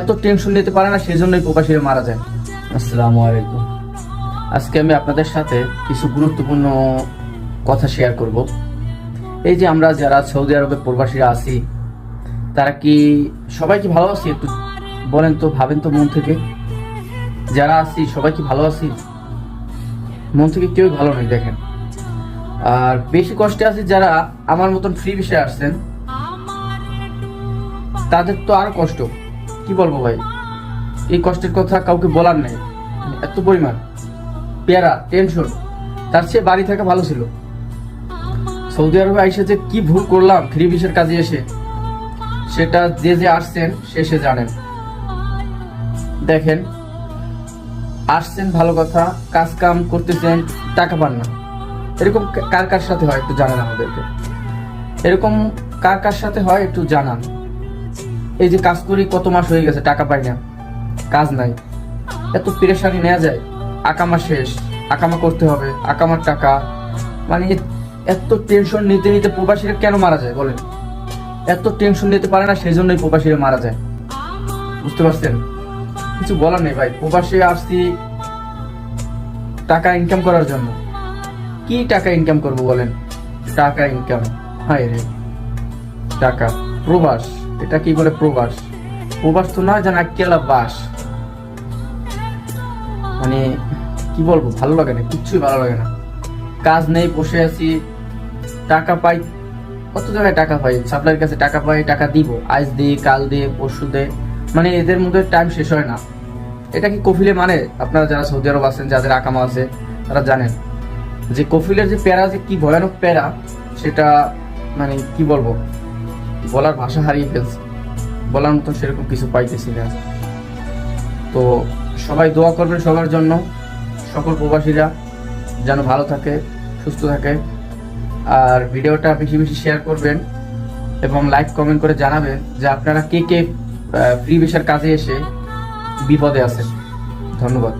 এত টেনশন নিতে পারে না, সেই জন্যই প্রবাসীরা মারা যায়। আসসালামু আলাইকুম। আজকে আমি আপনাদের সাথে কিছু গুরুত্বপূর্ণ কথা শেয়ার করব। এই যে আমরা যারা সৌদি আরবে প্রবাসীরা আছি, তারা কি সবাই কি ভালো আছি? একটু বলেন তো, ভাবেন তো মন থেকে। যারা আছি সবাই কি ভালো আছি? মন থেকে কেউ ভালো নেই, দেখেন। আর বেশি কষ্টে আছি যারা আমার মতন ফ্রি বিষয়ে আসছেন, তাদের তো আরো কষ্ট। কি বলবো ভাই, এই কষ্টের কথা কাউকে বলার নেই। এত পরিমাণ পেয়ারা, টেনশন, তার চেয়ে বাড়ি থাকা ভালো ছিল। সৌদি আরবে আইসে যে কি ভুল করলাম ফ্রি ভিসার কাজে এসে, সেটা যে যে আসছেন সে জানেন। দেখেন, আসছেন ভালো কথা, কাজ কাম করতেছেন, টাকা পান না। এরকম কার কার সাথে হয় একটু জানান আমাদেরকে। এরকম কার কার সাথে হয় একটু জানান। এই যে কাজ করি কত মাস হয়ে গেছে, টাকা পাই না, কাজ নাই, এত পেরেশানি নেওয়া যায়। আকামা শেষ, আকামা করতে হবে, আকামার টাকা, মানে এত টেনশন নিতে নিতে প্রবাসীরা কেন মারা যায় বলেন? এত টেনশন নিতে পারে না, সেই জন্যই প্রবাসীরা মারা যায়। বুঝতে পারছেন? কিছু বলার নেই ভাই। প্রবাসী আসছি টাকা ইনকাম করার জন্য। কি টাকা ইনকাম করবো বলেন? টাকা ইনকাম, হায় রে টাকা। প্রবাস, এটা কি বলে প্রবাস? প্রবাস তো নয়, যেন একলা বাস। মানে কি বলবো, ভালো লাগে না, কিচ্ছুই ভালো লাগে না। কাজ নেই, বসে আছি, টাকা পাই। কত জায়গায় টাকা পাই, সাপ্লাইয়ের কাছে টাকা পাই, টাকা দিব, আজ দিই, কাল দিয়ে, পরশু দে, মানে এদের মধ্যে টাইম শেষ হয় না। এটা কি কফিলে? মানে আপনারা যারা সৌদি আরব আছেন, যাদের আকামা আছে, তারা জানেন যে কফিলের যে প্যারা, যে কি ভয়ানক প্যারা, সেটা মানে কি বলবো, বলার ভাষা হারিয়ে ফেলছে। বলার মতো সেরকম কিছু পাইতেছি না। তো সবাই দোয়া করবেন সবার জন্য, সকল প্রবাসীরা যেন ভালো থাকে, সুস্থ থাকে। আর ভিডিওটা বেশি বেশি শেয়ার করবেন এবং লাইক কমেন্ট করে জানাবেন যে আপনারা কে কে ফ্রি ভিসার কাজে এসে বিপদে আছেন। ধন্যবাদ।